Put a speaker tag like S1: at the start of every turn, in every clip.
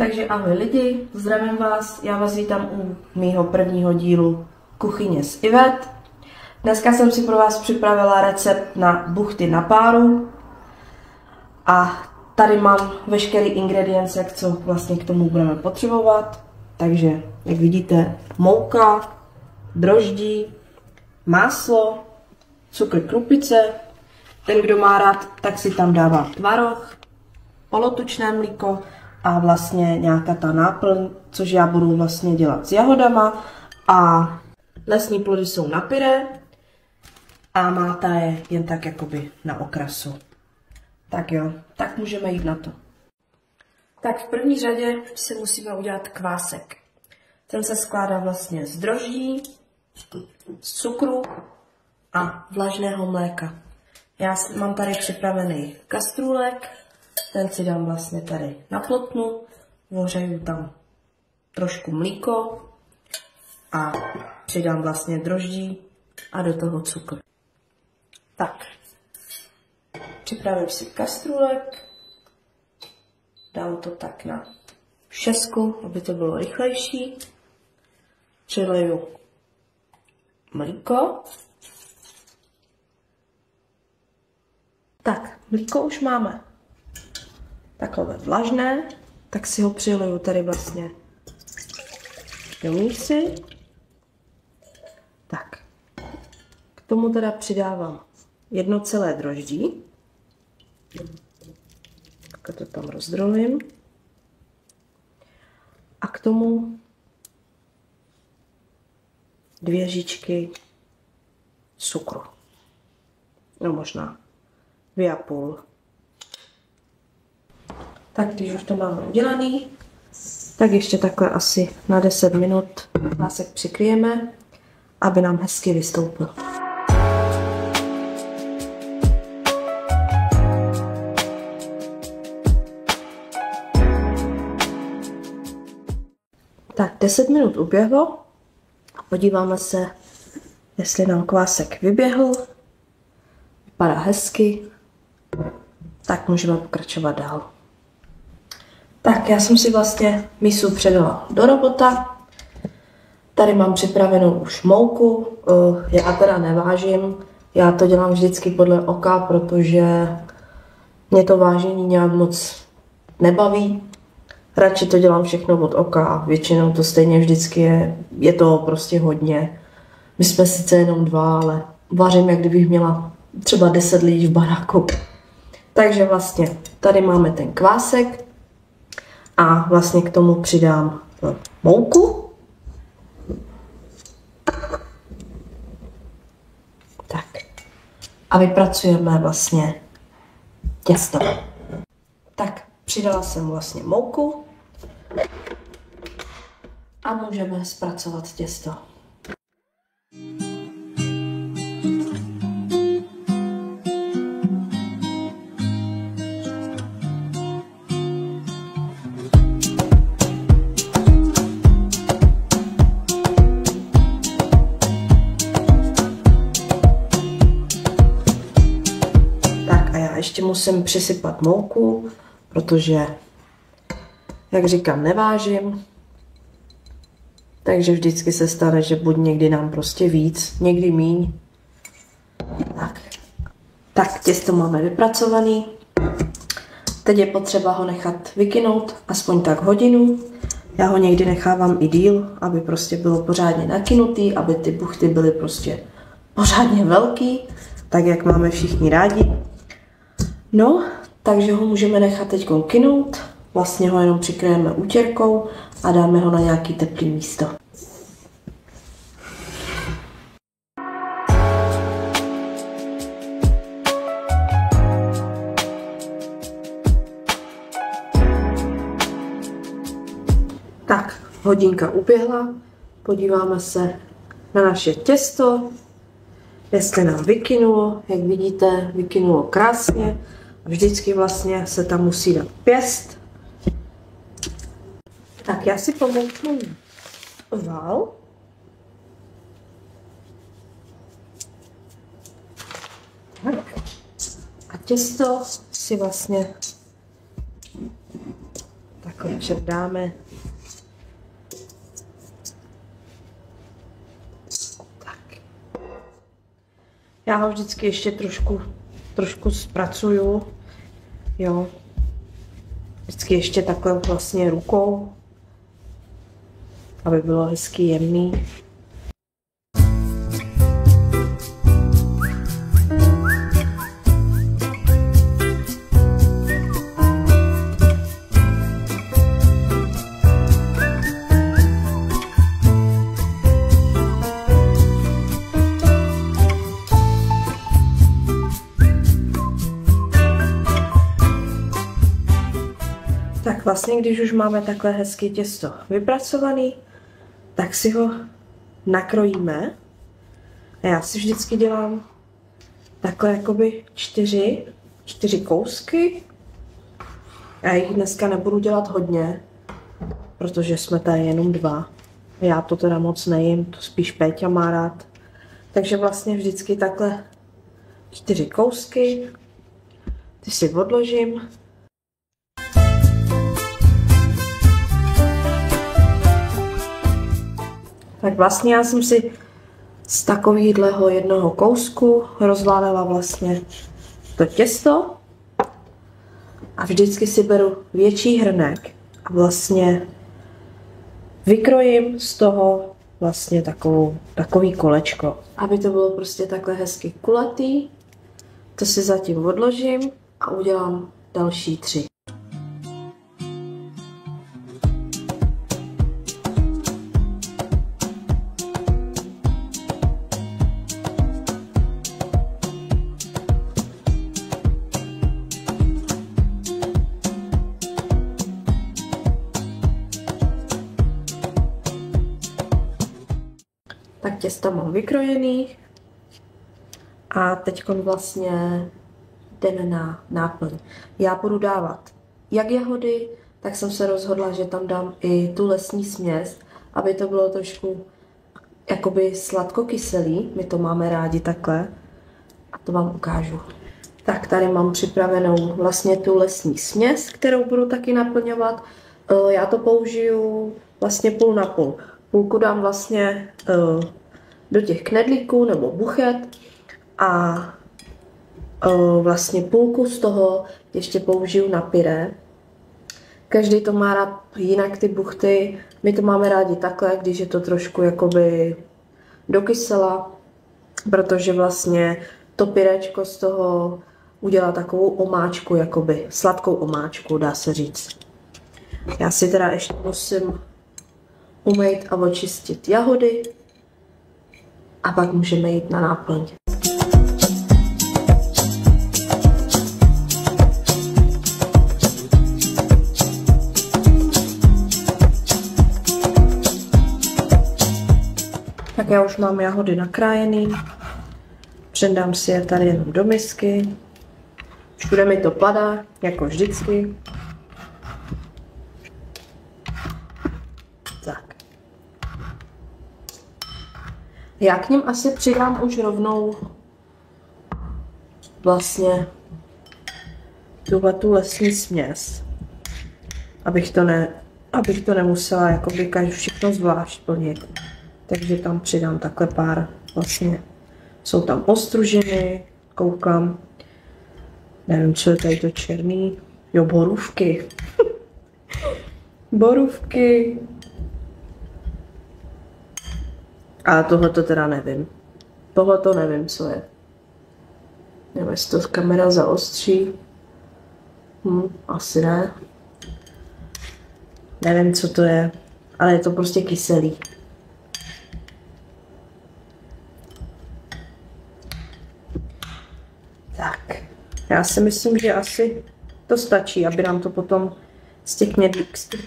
S1: Takže ahoj lidi, zdravím vás, já vás vítám u mýho prvního dílu Kuchyně s Yvette. Dneska jsem si pro vás připravila recept na buchty na páru a tady mám veškeré ingredience, co vlastně k tomu budeme potřebovat. Takže, jak vidíte, mouka, droždí, máslo, cukr, krupice. Ten, kdo má rád, tak si tam dává tvaroh, polotučné mlíko a vlastně nějaká ta náplň, což já budu vlastně dělat s jahodama. A lesní plody jsou na pyré a máta je jen tak jakoby na okrasu. Tak jo, tak můžeme jít na to. Tak v první řadě si musíme udělat kvásek. Ten se skládá vlastně z droždí, z cukru a vlažného mléka. Já mám tady připravený kastrůlek, ten si dám vlastně tady na plotnu, ohřeju tam trošku mlíko a přidám vlastně droždí a do toho cukr. Tak, připravím si kastrůlek, dám to tak na 6, aby to bylo rychlejší, přileju mlíko. Tak, mlíko už máme takové vlažné, tak si ho přileju tady vlastně do mísy. Tak, k tomu teda přidávám 1 celé droždí. Tak to tam rozdrolím. A k tomu 2 žíčky cukru. No možná 2,5. Tak když už to máme udělaný, tak ještě takhle asi na 10 minut kvásek přikryjeme, aby nám hezky vystoupil. Tak 10 minut uběhlo. Podíváme se, jestli nám kvásek vyběhl. Vypadá hezky. Tak můžeme pokračovat dál. Tak já jsem si vlastně mísu předala do robota. Tady mám připravenou už mouku. Já teda nevážím. Já to dělám vždycky podle oka, protože mě to vážení nějak moc nebaví. Radši to dělám všechno od oka a většinou to stejně vždycky je to prostě hodně. My jsme sice jenom 2, ale vařím, jak kdybych měla třeba 10 lidí v baráku. Takže vlastně tady máme ten kvásek a vlastně k tomu přidám mouku. Tak. A vypracujeme vlastně těsto. Tak, přidala jsem vlastně mouku a můžeme zpracovat těsto. Ještě musím přisypat mouku, protože, jak říkám, nevážím. Takže vždycky se stane, že buď někdy nám prostě víc, někdy míň. Tak těsto máme vypracovaný. Teď je potřeba ho nechat vykynout aspoň tak hodinu. Já ho někdy nechávám i díl, aby prostě bylo pořádně nakynutý, aby ty buchty byly prostě pořádně velký, tak jak máme všichni rádi. No, takže ho můžeme nechat teď kynout, vlastně ho jenom přikryjeme útěrkou a dáme ho na nějaký teplý místo. Tak, hodinka uběhla, podíváme se na naše těsto, jestli nám vykynulo, jak vidíte, vykynulo krásně. Vždycky vlastně se tam musí dát pěst. Tak já si pomoutnu vál. Tak. A těsto si vlastně přidáme. Tak. Já ho vždycky ještě trošku zpracuju, jo. Vždycky ještě takhle vlastně rukou, aby bylo hezky jemný. Tak vlastně, když už máme takhle hezky těsto vypracovaný, tak si ho nakrojíme. A já si vždycky dělám takhle jakoby čtyři kousky. Já jich dneska nebudu dělat hodně, protože jsme tady jenom 2. Já to teda moc nejím, to spíš Péťa má rád. Takže vlastně vždycky takhle 4 kousky. Ty si odložím. Tak vlastně já jsem si z takovýhleho jednoho kousku rozválila vlastně to těsto a vždycky si beru větší hrnek a vlastně vykrojím z toho vlastně takový kolečko, aby to bylo prostě takhle hezky kulatý. To si zatím odložím a udělám další 3. Tak těsto mám vykrojený a teď vlastně jdeme na náplň. Já budu dávat jak jahody, tak jsem se rozhodla, že tam dám i tu lesní směs, aby to bylo trošku jakoby sladkokyselý. My to máme rádi takhle a to vám ukážu. Tak tady mám připravenou vlastně tu lesní směs, kterou budu taky naplňovat. Já to použiju vlastně půl na půl. Půlku dám vlastně do těch knedlíků nebo buchet a vlastně půlku z toho ještě použiju na pyré. Každý to má rád jinak ty buchty. My to máme rádi takhle, když je to trošku jakoby do kysela, protože vlastně to pyréčko z toho udělá takovou omáčku, jakoby sladkou omáčku, dá se říct. Já si teda ještě musím umýt a očistit jahody a pak můžeme jít na náplň. Tak já už mám jahody nakrájený, předám si je tady jenom do misky. Všude mi to padá, jako vždycky. Tak. Já k nim asi přidám už rovnou vlastně tu lesní směs, abych to nemusela jakoby všechno zvlášť plnit. Takže tam přidám takhle pár vlastně. Jsou tam ostružiny, koukám. Nevím, co je tady to černý. Jo, borůvky. Borůvky. Ale tohle to teda nevím. Tohle to nevím, co je. Nevím, jestli to kamera zaostří. Asi ne. Nevím, co to je. Ale je to prostě kyselý. Tak. Já si myslím, že asi to stačí, aby nám to potom z těch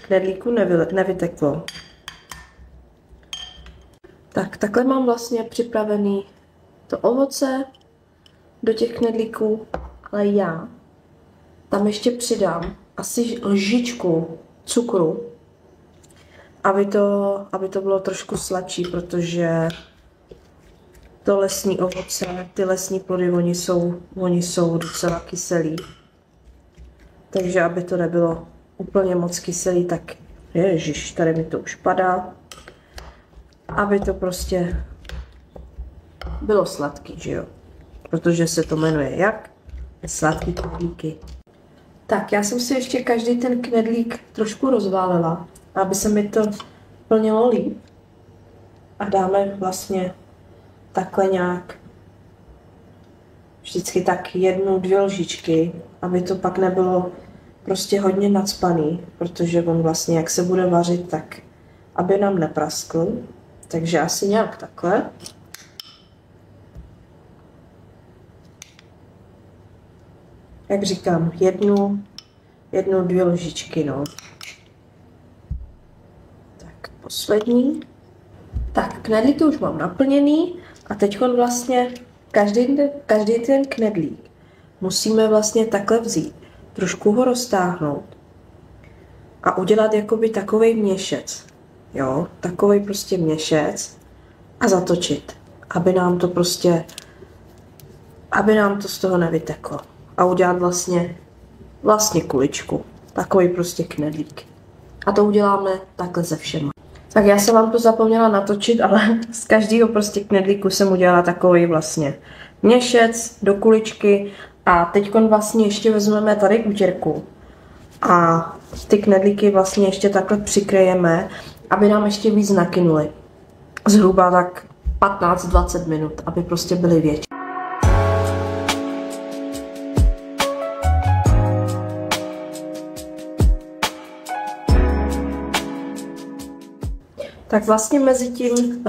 S1: knedlíků nevyteklo. Tak, takhle mám vlastně připravený to ovoce do těch knedlíků, ale já tam ještě přidám asi lžičku cukru, aby to bylo trošku sladší, protože to lesní ovoce, ty lesní plody, oni jsou docela kyselí. Takže aby to nebylo úplně moc kyselý, tak ježiš, tady mi to už padá. Aby to prostě bylo sladký, že jo? Protože se to jmenuje jak? Sladký knedlíky. Tak, já jsem si ještě každý ten knedlík trošku rozválila, aby se mi to plnilo líp. A dáme vlastně takhle nějak vždycky tak 1-2 lžičky, aby to pak nebylo prostě hodně nacpaný, protože on vlastně, jak se bude vařit, tak aby nám nepraskl. Takže asi nějak takhle. Jak říkám, 1-2 lžičky, no. Tak, poslední. Tak, knedlíky už mám naplněný a teď vlastně každý ten knedlík musíme vlastně takhle vzít, trošku ho roztáhnout a udělat jakoby takovej měšec, jo, takovej prostě měšec a zatočit, aby nám to z toho nevyteklo a udělat vlastně kuličku, takový prostě knedlík. A to uděláme takhle se všema. Tak já jsem vám to zapomněla natočit, ale z každého prostě knedlíku jsem udělala takový vlastně měšec do kuličky a teď vlastně ještě vezmeme tady utěrku a ty knedlíky vlastně ještě takhle přikryjeme, aby nám ještě víc nakynuly. Zhruba tak 15-20 minut, aby prostě byly větší. Tak vlastně mezi tím,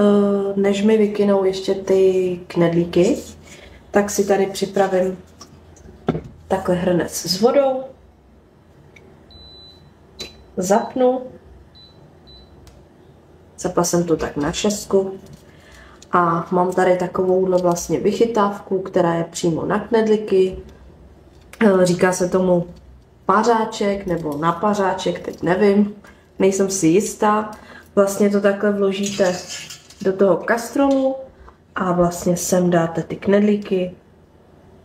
S1: než mi vykynou ještě ty knedlíky, tak si tady připravím takhle hrnec s vodou. Zapnu. Zapla jsem to tak na 6. A mám tady takovou vlastně vychytávku, která je přímo na knedlíky. Říká se tomu pařáček nebo napařáček, teď nevím, nejsem si jistá. Vlastně to takhle vložíte do toho kastrolu a vlastně sem dáte ty knedlíky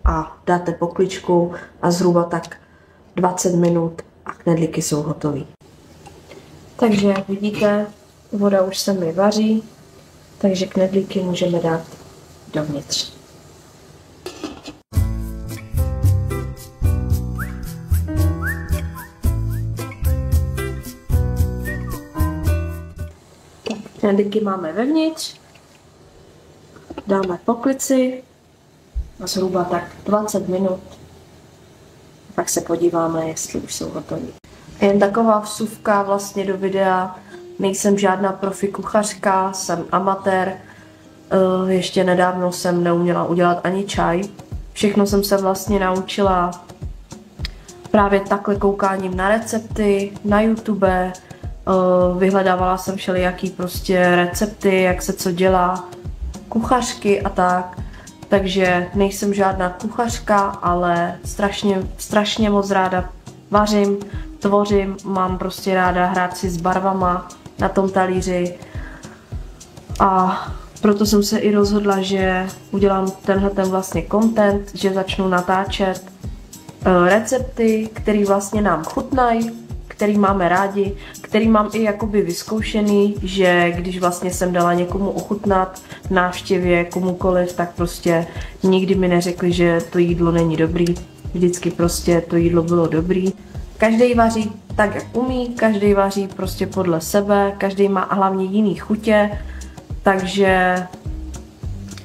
S1: a dáte pokličku a zhruba tak 20 minut a knedlíky jsou hotové. Takže jak vidíte, voda už se mi vaří, takže knedlíky můžeme dát dovnitř. Knedlíky máme vevnitř, dáme poklici a zhruba tak 20 minut. Pak se podíváme, jestli už jsou hotový. Jen taková vsuvka vlastně do videa. Nejsem žádná profi kuchařka, jsem amatér. Ještě nedávno jsem neuměla udělat ani čaj. Všechno jsem se vlastně naučila právě takhle koukáním na recepty, na YouTube. Vyhledávala jsem všelijaký prostě recepty, jak se co dělá, kuchařky a tak. Takže nejsem žádná kuchařka, ale strašně moc ráda vařím, tvořím, mám prostě ráda hrát si s barvama na tom talíři. A proto jsem se i rozhodla, že udělám tenhle vlastně content, že začnu natáčet recepty, které vlastně nám chutnají, který máme rádi, který mám i jakoby vyzkoušený, že když vlastně jsem dala někomu ochutnat, návštěvě, komukoliv, tak prostě nikdy mi neřekli, že to jídlo není dobrý. Vždycky prostě to jídlo bylo dobrý. Každý vaří tak, jak umí, každý vaří prostě podle sebe, každý má hlavně jiný chutě, takže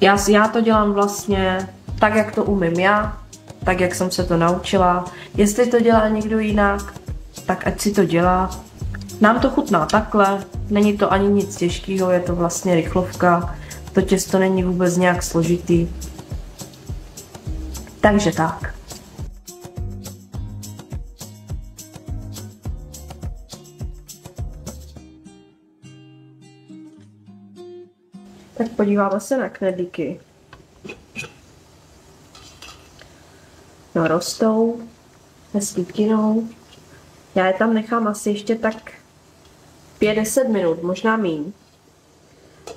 S1: já to dělám vlastně tak, jak to umím já, tak, jak jsem se to naučila. Jestli to dělá někdo jinak, tak ať si to dělá. Nám to chutná takhle, není to ani nic těžkého, je to vlastně rychlovka, to těsto není vůbec nějak složitý. Takže tak. Tak podíváme se na knedlíky. No, rostou, hezky kynou. Já je tam nechám asi ještě tak 5-10 minut, možná míň.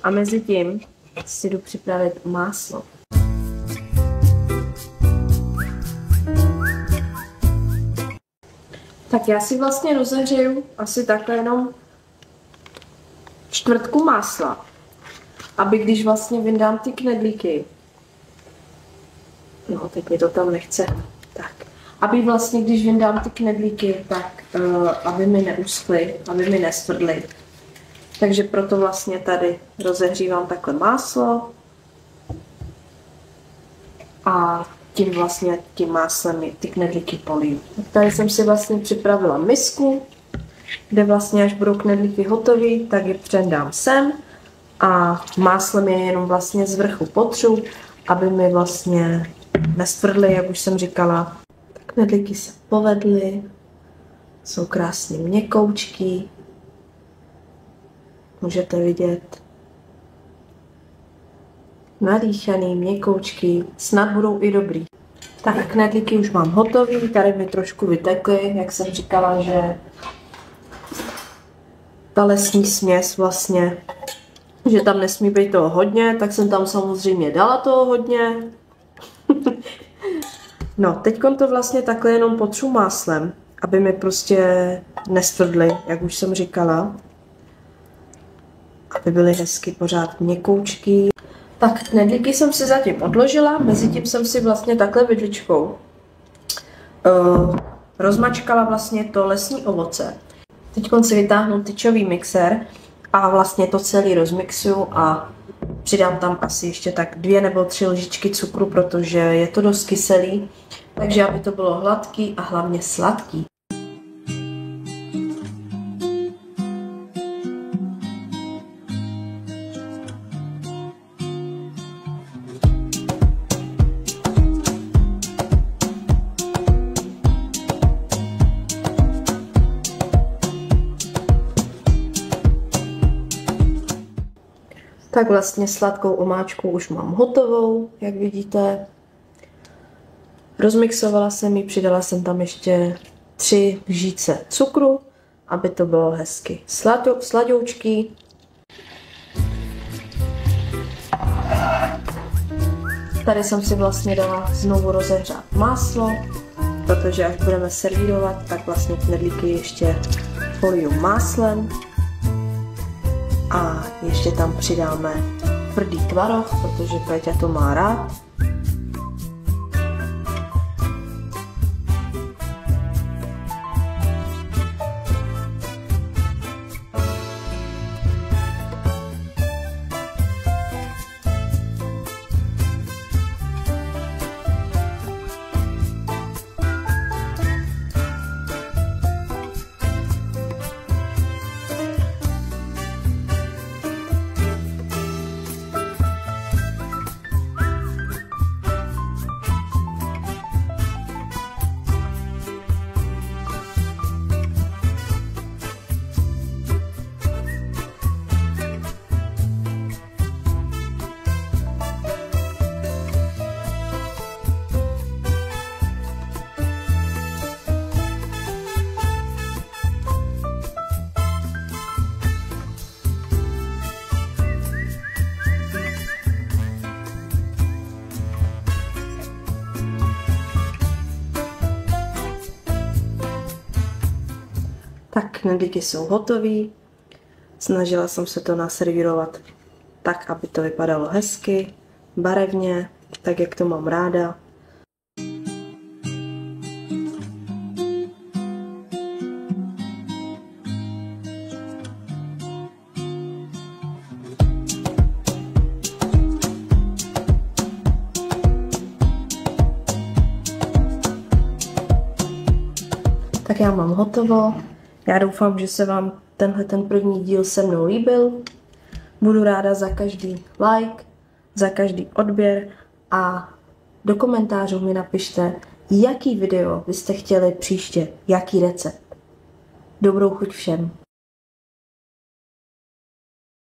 S1: A mezi tím si jdu připravit máslo. Tak já si vlastně rozehřeju asi takhle jenom čtvrtku másla, aby když vlastně vyndám ty knedlíky, no teď mi to tam nechce, tak, aby vlastně když vyndám ty knedlíky, tak aby mi neuschly, aby mi nestvrdly. Takže proto vlastně tady rozehřívám takhle máslo a tím máslem ty knedlíky poliju. Tady jsem si vlastně připravila misku, kde vlastně až budou knedlíky hotové, tak je přendám sem a máslem je jenom vlastně z vrchu potřu, aby mi vlastně nestvrdly, jak už jsem říkala. Tak knedlíky se povedly, jsou krásně měkoučký, můžete vidět. Nadýchaný, měkoučký, snad budou i dobrý. Tak knedlíky už mám hotový, tady mi trošku vytekly, jak jsem říkala, že ta lesní směs vlastně, že tam nesmí být toho hodně, tak jsem tam samozřejmě dala toho hodně. No, teďkon to vlastně takhle jenom potřu máslem, aby mi prostě nestvrdly, jak už jsem říkala. Aby byly hezky pořád měkoučký. Tak knedlíky jsem si zatím odložila, mezi tím jsem si vlastně takhle vidličkou rozmačkala vlastně to lesní ovoce. Teď si vytáhnu tyčový mixer a vlastně to celý rozmixuju a přidám tam asi ještě tak 2 nebo 3 lžičky cukru, protože je to dost kyselý, takže aby to bylo hladký a hlavně sladký. Tak vlastně sladkou omáčku už mám hotovou, jak vidíte. Rozmixovala jsem ji, přidala jsem tam ještě 3 lžíce cukru, aby to bylo hezky sladoučký. Tady jsem si vlastně dala znovu rozehřát máslo, protože až budeme servírovat, tak vlastně knedlíky ještě poliju máslem. A ještě tam přidáme tvrdý tvaroh, protože Péťa to má rád. Tak knedlíky jsou hotový. Snažila jsem se to naservírovat tak, aby to vypadalo hezky, barevně, tak jak to mám ráda. Tak já mám hotovo. Já doufám, že se vám ten první díl se mnou líbil. Budu ráda za každý like, za každý odběr a do komentářů mi napište, jaký video byste chtěli příště, jaký recept. Dobrou chuť všem.